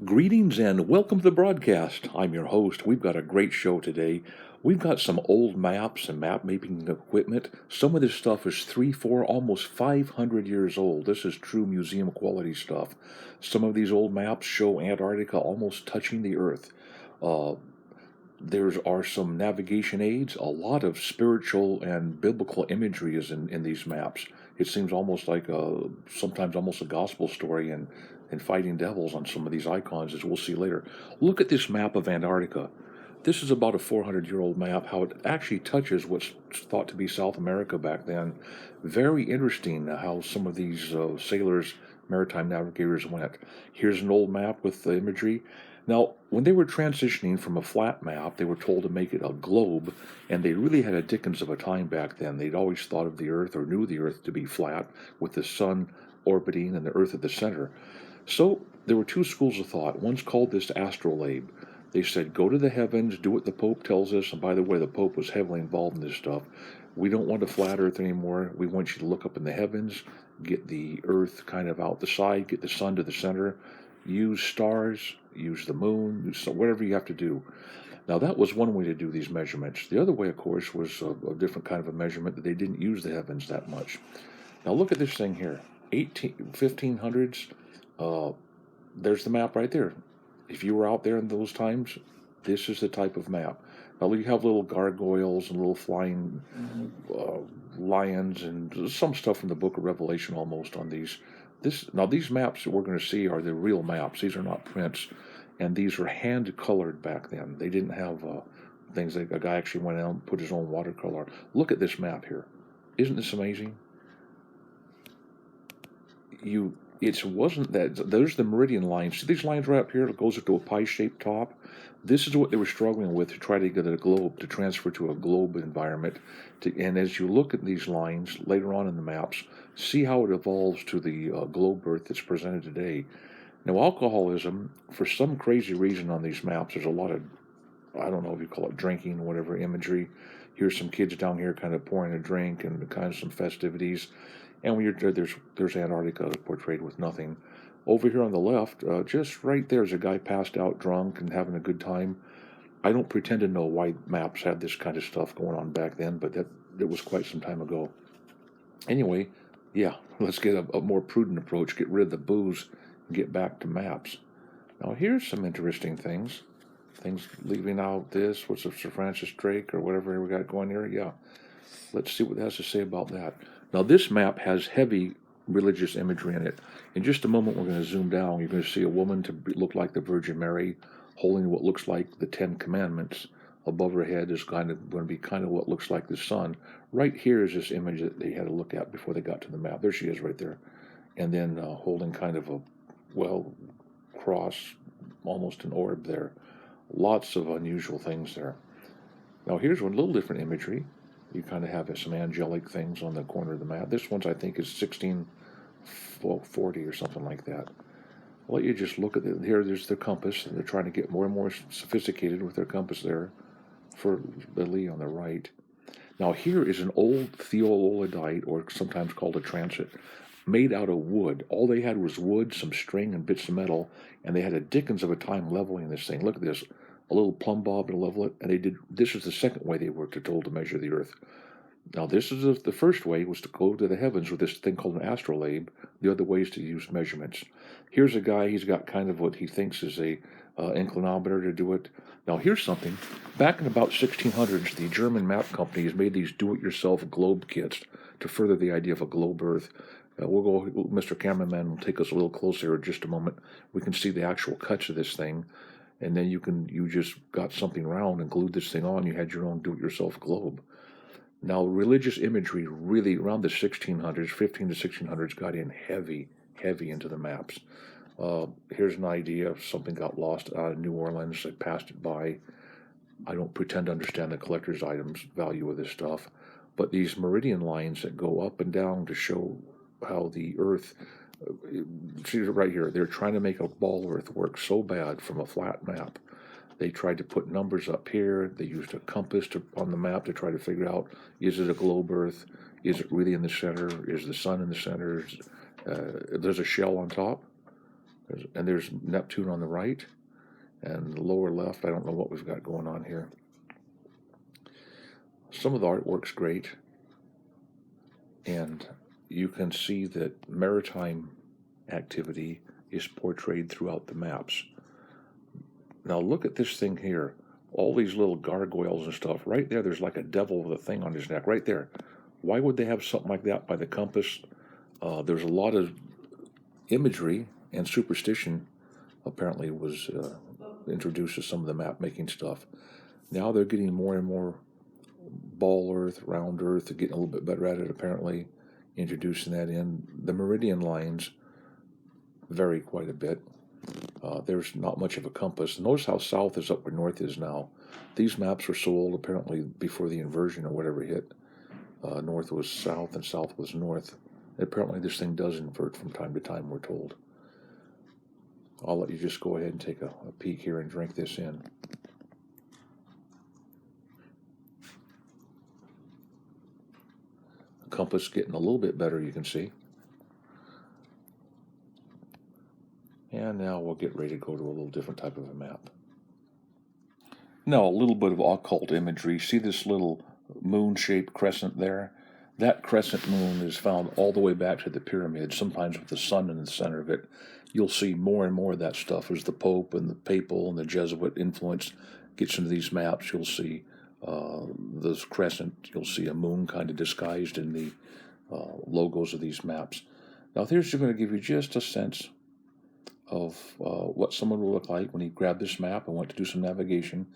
Greetings and welcome to the broadcast. I'm your host. We've got a great show today. We've got some old maps and map making equipment. Some of this stuff is 3, 4, almost 500 years old. This is true museum quality stuff. Some of these old maps show Antarctica almost touching the Earth. Uh, there are some navigation aids. A lot of spiritual and biblical imagery is in these maps. It seems almost like sometimes almost a gospel story and fighting devils on some of these icons, as we'll see later. Look at this map of Antarctica. This is about a 400-year-old map, how it actually touches what's thought to be South America back then. Very interesting how some of these sailors, maritime navigators went. Here's an old map with the imagery. Now, when they were transitioning from a flat map, they were told to make it a globe, and they really had a dickens of a time back then. They'd always thought of the Earth, or knew the Earth to be flat, with the sun orbiting and the Earth at the center. So there were two schools of thought. One's called this Astrolabe. They said, go to the heavens, do what the Pope tells us. And by the way, the Pope was heavily involved in this stuff. We don't want a flat Earth anymore. We want you to look up in the heavens, get the Earth kind of out the side, get the sun to the center, use stars, use the moon, use whatever you have to do. Now, that was one way to do these measurements. The other way, of course, was a different kind of a measurement that they didn't use the heavens that much. Now, look at this thing here. 1500s. There's the map right there. If you were out there in those times, this is the type of map. Now you have little gargoyles and little flying lions and some stuff from the Book of Revelation almost on these. These maps that we're going to see are the real maps. These are not prints, and these were hand colored back then. They didn't have things that a guy actually went out and put his own watercolor. Look at this map here. Isn't this amazing? It wasn't that. There's the meridian lines. See these lines right up here? It goes into a pie-shaped top. This is what they were struggling with to try to get a globe, to transfer to a globe environment. And as you look at these lines later on in the maps, see how it evolves to the globe Earth that's presented today. Now, alcoholism, for some crazy reason on these maps, there's a lot of, I don't know if you call it drinking or whatever imagery. Here's some kids down here kind of pouring a drink and kind of some festivities. And when you're there's Antarctica portrayed with nothing. Over here on the left, just right there's a guy passed out drunk and having a good time. I don't pretend to know why maps had this kind of stuff going on back then, but it was quite some time ago. Anyway, yeah, let's get a more prudent approach, get rid of the booze, and get back to maps. Now here's some interesting things. Things leaving out this, what's it, Sir Francis Drake or whatever we got going here? Yeah, let's see what it has to say about that. Now, this map has heavy religious imagery in it. In just a moment, we're going to zoom down. You're going to see a woman to look like the Virgin Mary holding what looks like the Ten Commandments. Above her head is kind of going to be kind of what looks like the sun. Right here is this image that they had to look at before they got to the map. There she is right there. And then holding kind of a, cross, almost an orb there. Lots of unusual things there. Now, here's one little different imagery. You kind of have some angelic things on the corner of the map. This one's, I think, is 1640 or something like that. I'll let you just look at it. Here, there's their compass, and they're trying to get more and more sophisticated with their compass there for the Lee on the right. Now, here is an old theololidite, or sometimes called a transit, made out of wood. All they had was wood, some string, and bits of metal, and they had a dickens of a time leveling this thing. Look at this. A little plumb bob to level it, and they did. This is the second way they were told to measure the Earth. Now, this is the first way was to go to the heavens with this thing called an astrolabe. The other way is to use measurements. Here's a guy. He's got kind of what he thinks is a inclinometer to do it. Now, here's something. Back in about 1600s, the German map companies made these do-it-yourself globe kits to further the idea of a globe Earth. Mr. Cameraman will take us a little closer in just a moment. We can see the actual cuts of this thing. And then you just got something round and glued this thing on. You had your own do-it-yourself globe. Now, religious imagery really around the 1600s, 15 to 1600s, got in heavy into the maps. Here's an idea of something got lost out of New Orleans. They passed it by. I don't pretend to understand the collector's items value of this stuff, but these meridian lines that go up and down to show how the Earth. See right here, they're trying to make a ball Earth work so bad from a flat map. They tried to put numbers up here. They used a compass on the map to try to figure out, is it a globe Earth? Is it really in the center? Is the sun in the center? There's a shell on top. There's Neptune on the right, and the lower left, I don't know what we've got going on here. Some of the artwork's great, and you can see that maritime activity is portrayed throughout the maps. Now look at this thing here. All these little gargoyles and stuff. Right there, there's like a devil with a thing on his neck. Right there. Why would they have something like that by the compass? There's a lot of imagery and superstition apparently was introduced to some of the map making stuff. Now they're getting more and more ball earth, round earth. They're getting a little bit better at it apparently, introducing that in. The meridian lines vary quite a bit. There's not much of a compass. Notice how south is up where north is now. These maps were so old apparently before the inversion or whatever hit. North was south and south was north. Apparently this thing does invert from time to time, we're told. I'll let you just go ahead and take a peek here and drink this in. The compass getting a little bit better, you can see. And now we'll get ready to go to a little different type of a map. Now a little bit of occult imagery. See this little moon-shaped crescent there? That crescent moon is found all the way back to the pyramids, sometimes with the sun in the center of it. You'll see more and more of that stuff as the Pope and the Papal and the Jesuit influence gets into these maps. You'll see this crescent. You'll see a moon kind of disguised in the logos of these maps. Now here's going to give you just a sense of what someone will look like when he grabbed this map and went to do some navigation.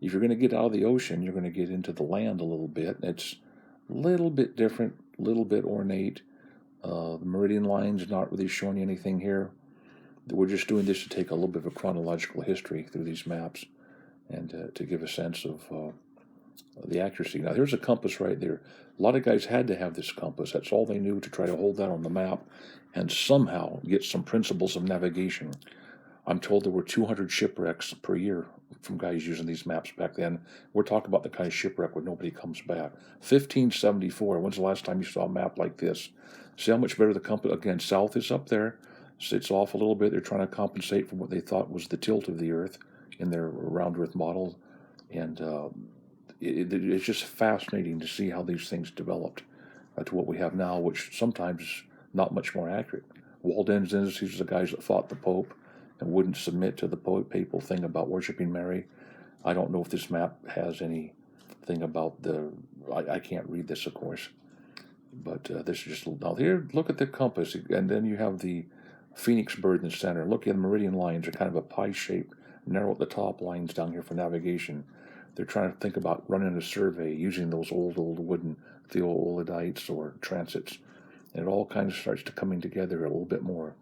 If you're going to get out of the ocean, you're going to get into the land a little bit. It's a little bit different, a little bit ornate. The meridian lines are not really showing you anything here. We're just doing this to take a little bit of a chronological history through these maps and to give a sense of the accuracy. Now, here's a compass right there. A lot of guys had to have this compass. That's all they knew to try to hold that on the map and somehow get some principles of navigation. I'm told there were 200 shipwrecks per year from guys using these maps back then. We're talking about the kind of shipwreck where nobody comes back. 1574, when's the last time you saw a map like this? See how much better the compass, again, south is up there. So it's off a little bit. They're trying to compensate for what they thought was the tilt of the Earth in their round Earth model. And it's just fascinating to see how these things developed to what we have now, which sometimes is not much more accurate. Waldenses, these are the guys that fought the Pope and wouldn't submit to the papal thing about worshiping Mary. I don't know if this map has anything about I can't read this, of course, but this is just, now here, look at the compass, and then you have the phoenix bird in the center. Look at the meridian lines are kind of a pie shape, narrow at the top lines down here for navigation. They're trying to think about running a survey using those old wooden theodolites or transits. And it all kind of starts to coming together a little bit more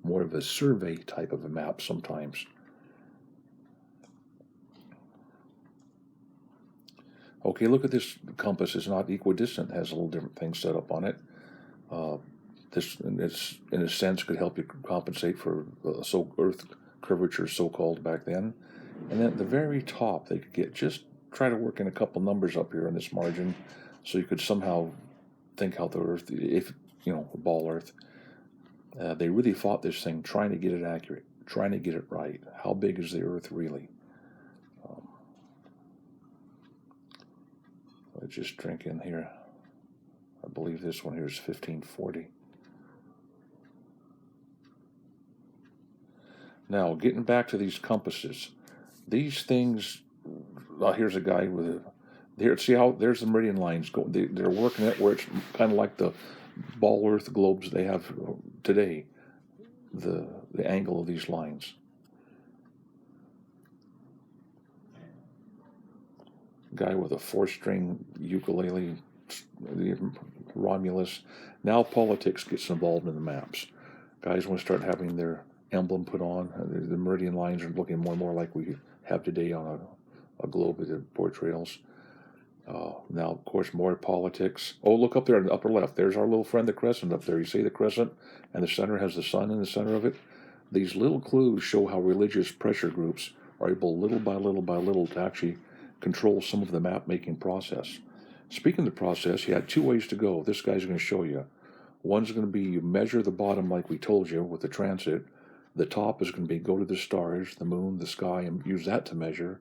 of a survey type of a map sometimes. Okay, look at this compass. It's not equidistant. It has a little different thing set up on it. This, in a sense, could help you compensate for Earth curvature, so-called back then. And then at the very top, they could try to work in a couple numbers up here in this margin, so you could somehow think how the Earth, if ball Earth, they really fought this thing, trying to get it accurate, trying to get it right. How big is the Earth really? Let's just drink in here. I believe this one here is 1540. Now, getting back to these compasses, these things, here's a guy with see how there's the meridian lines going. They're working it where it's kind of like the ball Earth globes they have today, the angle of these lines. Guy with a 4-string ukulele, Romulus. Now politics gets involved in the maps. Guys want to start having their emblem put on. The meridian lines are looking more and more like we have today on a globe with the portrayals. Now, of course, more politics. Oh, look up there in the upper left. There's our little friend, the crescent up there. You see the crescent? And the center has the sun in the center of it. These little clues show how religious pressure groups are able, little by little by little, to actually control some of the map-making process. Speaking of the process, you had 2 ways to go. This guy's going to show you. One's going to be you measure the bottom like we told you with the transit, The top is going to be go to the stars, the moon, the sky, and use that to measure,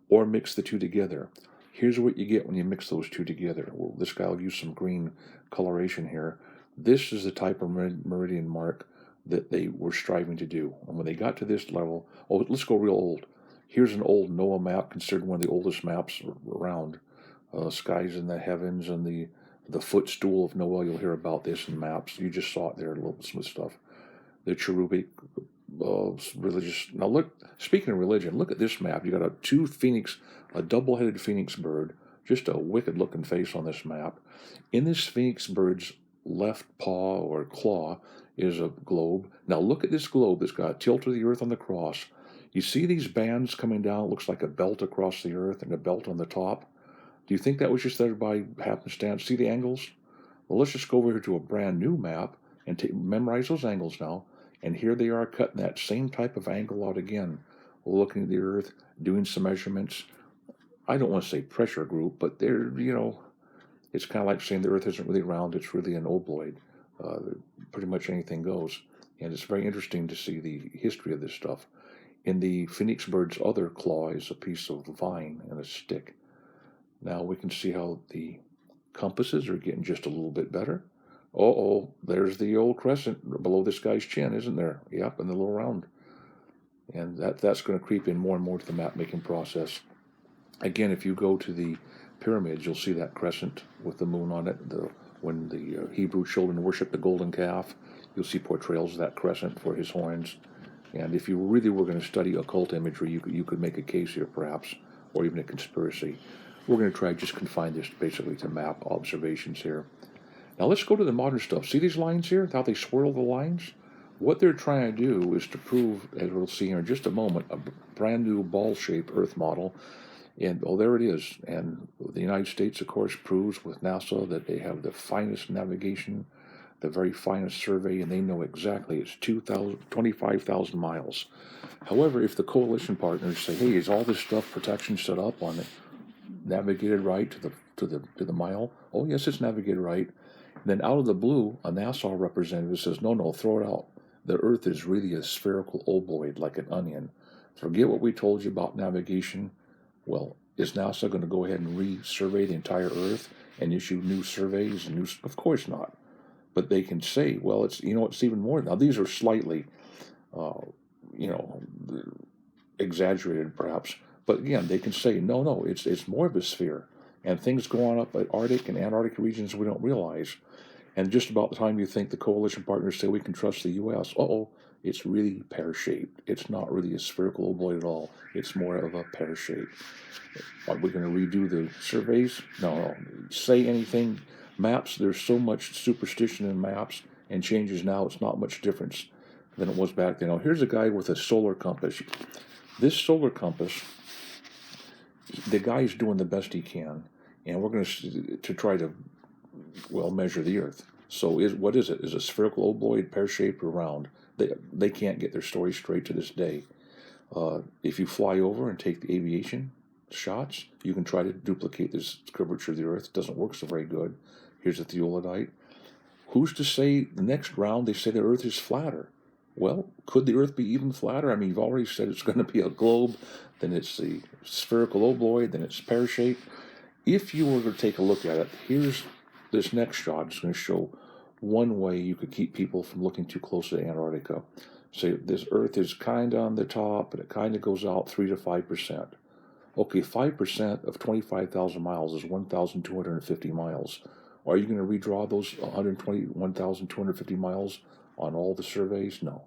or mix the two together. Here's what you get when you mix those two together. Well, this guy will use some green coloration here. This is the type of meridian mark that they were striving to do. And when they got to this level, oh, let's go real old. Here's an old NOAA map, considered one of the oldest maps around. Skies in the heavens and the footstool of Noah. You'll hear about this in maps. You just saw it there, a little some stuff. The cherubic religious. Now look, speaking of religion, look at this map. You got a double-headed phoenix bird. Just a wicked-looking face on this map. In this phoenix bird's left paw or claw is a globe. Now look at this globe that's got a tilt of the earth on the cross. You see these bands coming down? It looks like a belt across the earth and a belt on the top. Do you think that was just there by happenstance? See the angles? Well, let's just go over here to a brand new map and memorize those angles now. And here they are cutting that same type of angle out again, looking at the earth, doing some measurements. I don't want to say pressure group, but they're, it's kind of like saying the earth isn't really round, it's really an obloid. Pretty much anything goes. And it's very interesting to see the history of this stuff. In the phoenix bird's other claw is a piece of vine and a stick. Now we can see how the compasses are getting just a little bit better. There's the old crescent below this guy's chin, isn't there? Yep, and the little round. And that's going to creep in more and more to the map making process. Again, if you go to the pyramids, you'll see that crescent with the moon on it. When the Hebrew children worship the golden calf, you'll see portrayals of that crescent for his horns. And if you really were going to study occult imagery, you could make a case here, perhaps, or even a conspiracy. We're going to try just confine this basically to map observations here. Now let's go to the modern stuff. See these lines here, how they swirl the lines? What they're trying to do is to prove, as we'll see here in just a moment, a brand new ball-shaped Earth model. And, there it is. And the United States, of course, proves with NASA that they have the finest navigation, the very finest survey, and they know exactly it's 25,000 miles. However, if the coalition partners say, hey, is all this stuff protection set up on it, navigated right to the mile? Oh, yes, it's navigated right. Then out of the blue, a NASA representative says, no, throw it out. The Earth is really a spherical ovoid, like an onion. Forget what we told you about navigation. Well, is NASA going to go ahead and re-survey the entire Earth and issue new surveys? Of course not. But they can say, well, it's even more. Now, these are slightly, exaggerated perhaps. But again, they can say, no, it's more of a sphere. And things go on up at Arctic and Antarctic regions we don't realize. And just about the time you think the coalition partners say we can trust the U.S., it's really pear-shaped. It's not really a spherical ovoid at all. It's more of a pear shape. Are we going to redo the surveys? No. Say anything. Maps, there's so much superstition in maps and changes now. It's not much difference than it was back then. Now, here's a guy with a solar compass. This solar compass, the guy's doing the best he can, and we're going to try to measure the Earth. So what is it? Is it spherical, ovoid, pear-shaped, or round? They can't get their story straight to this day. If you fly over and take the aviation shots, you can try to duplicate this curvature of the Earth. It doesn't work so very good. Here's a theodolite. Who's to say the next round they say the Earth is flatter? Well, could the Earth be even flatter? I mean, you've already said it's going to be a globe, then it's the spherical ovoid, then it's pear-shaped. If you were to take a look at it, here's this next shot. It's going to show one way you could keep people from looking too close to Antarctica. Say this Earth is kind of on the top, and it kind of goes out 3 to 5%. Okay, 5% of 25,000 miles is 1,250 miles. Are you going to redraw those 121,250 miles on all the surveys? No.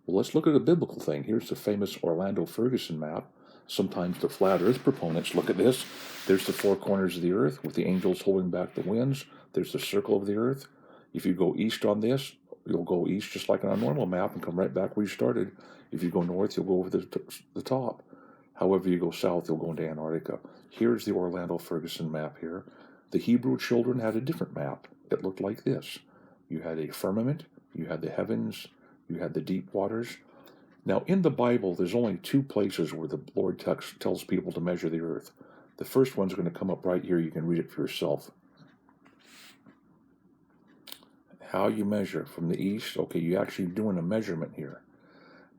Well, let's look at a biblical thing. Here's the famous Orlando Ferguson map. Sometimes the flat Earth proponents look at this. There's the four corners of the Earth with the angels holding back the winds. There's the circle of the Earth. If you go east on this, you'll go east just like on a normal map and come right back where you started. If you go north, you'll go over the top. However, you go south, you'll go into Antarctica. Here's the Orlando Ferguson map here. The Hebrew children had a different map. It looked like this. You had a firmament, you had the heavens, you had the deep waters. Now, in the Bible, there's only two places where the Lord tells people to measure the earth. The first one's going to come up right here. You can read it for yourself. How you measure from the east. Okay, you're actually doing a measurement here.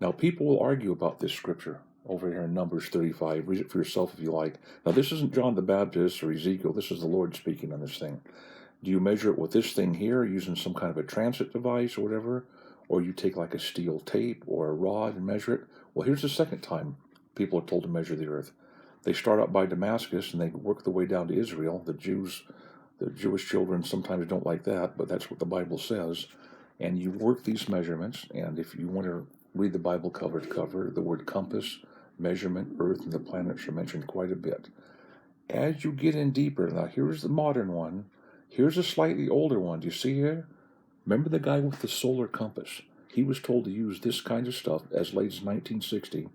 Now, people will argue about this scripture over here in Numbers 35. Read it for yourself if you like. Now, this isn't John the Baptist or Ezekiel. This is the Lord speaking on this thing. Do you measure it with this thing here using some kind of a transit device or whatever? Or you take like a steel tape or a rod and measure it? Well, here's the second time people are told to measure the earth. They start up by Damascus and they work their way down to Israel. The Jewish children sometimes don't like that, but that's what the Bible says. And you work these measurements, and if you want to read the Bible cover to cover, the word compass, measurement, earth, and the planets are mentioned quite a bit. As you get in deeper, now here's the modern one. Here's a slightly older one. Do you see here? Remember the guy with the solar compass? He was told to use this kind of stuff as late as 1960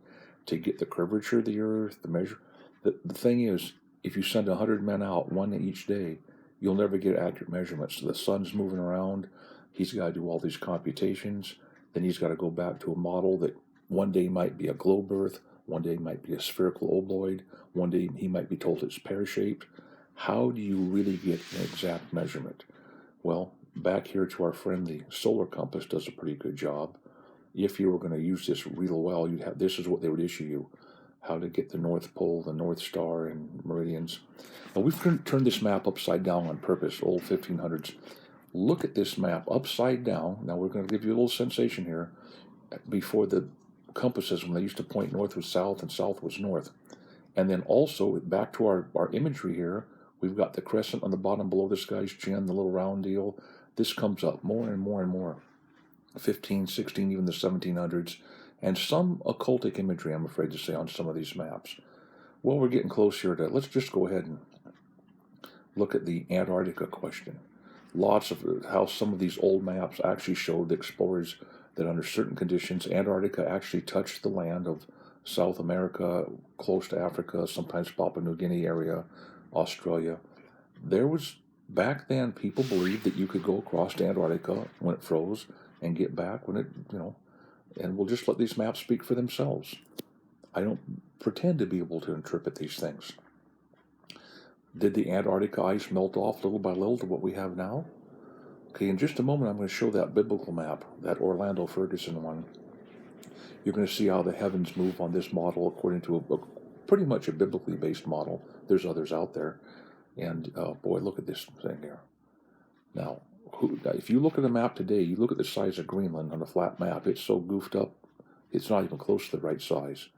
to get the curvature of the earth, the measure. The thing is, if you send 100 men out, one each day, you'll never get accurate measurements. So the sun's moving around. He's got to do all these computations. Then he's got to go back to a model that one day might be a globe earth, one day might be a spherical ovoid, one day he might be told it's pear-shaped. How do you really get an exact measurement? Well, back here to our friend, the solar compass does a pretty good job. If you were going to use this real well, you'd have, this is what they would issue you: how to get the North Pole, the North Star, and meridians. Now, we've turned this map upside down on purpose, old 1500s. Look at this map upside down. Now, we're going to give you a little sensation here. Before the compasses, when they used to point north was south and south was north. And then also, back to our imagery here, we've got the crescent on the bottom below this guy's chin, the little round deal. This comes up more and more and more. 15, 16, even the 1700s. And some occultic imagery, I'm afraid to say, on some of these maps. Well, we're getting close here to, let's just go ahead and look at the Antarctica question. Lots of how some of these old maps actually showed the explorers that under certain conditions, Antarctica actually touched the land of South America, close to Africa, sometimes Papua New Guinea area, Australia. There was, back then, people believed that you could go across to Antarctica when it froze and get back when it, and we'll just let these maps speak for themselves. I don't pretend to be able to interpret these things. Did the Antarctica ice melt off little by little to what we have now? Okay, in just a moment I'm going to show that biblical map, that Orlando Ferguson one. You're going to see how the heavens move on this model according to a pretty much a biblically based model. There's others out there. And boy, look at this thing here. Now, if you look at a map today, you look at the size of Greenland on a flat map, it's so goofed up, it's not even close to the right size.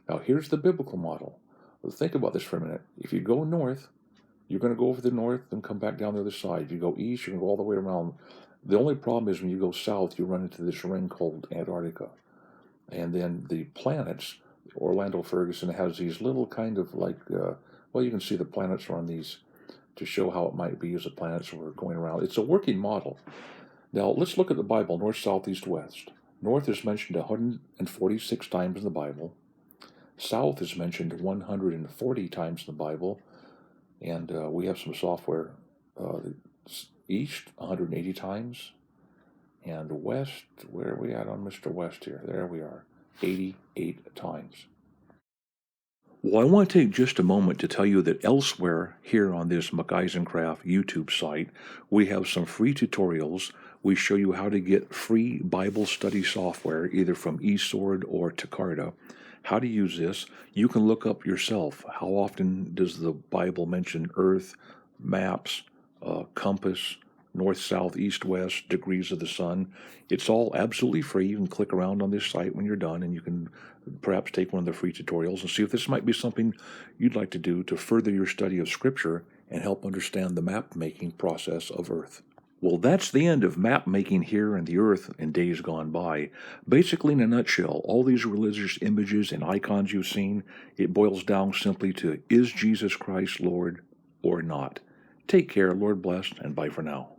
Now, here's the biblical model. Well, think about this for a minute. If you go north, you're going to go over the north and come back down the other side. If you go east, you're going to go all the way around. The only problem is when you go south, you run into this ring called Antarctica. And then the planets, Orlando Ferguson has these little kind of like, well, you can see the planets are on these to show how it might be as the planets were going around. It's a working model. Now, let's look at the Bible, north, south, east, west. North is mentioned 146 times in the Bible. South is mentioned 140 times in the Bible. And we have some software. East, 180 times. And west, where are we at on Mr. West here? There we are, 88 times. Well, I want to take just a moment to tell you that elsewhere here on this McEisencraft YouTube site, we have some free tutorials. We show you how to get free Bible study software, either from eSword or Takarda. How to use this. You can look up yourself. How often does the Bible mention earth, maps, compass, north, south, east, west, degrees of the sun? It's all absolutely free. You can click around on this site when you're done, and you can perhaps take one of the free tutorials and see if this might be something you'd like to do to further your study of Scripture and help understand the map-making process of Earth. Well, that's the end of map making here in the earth in days gone by. Basically, in a nutshell, all these religious images and icons you've seen, it boils down simply to, is Jesus Christ Lord or not? Take care, Lord bless, and bye for now.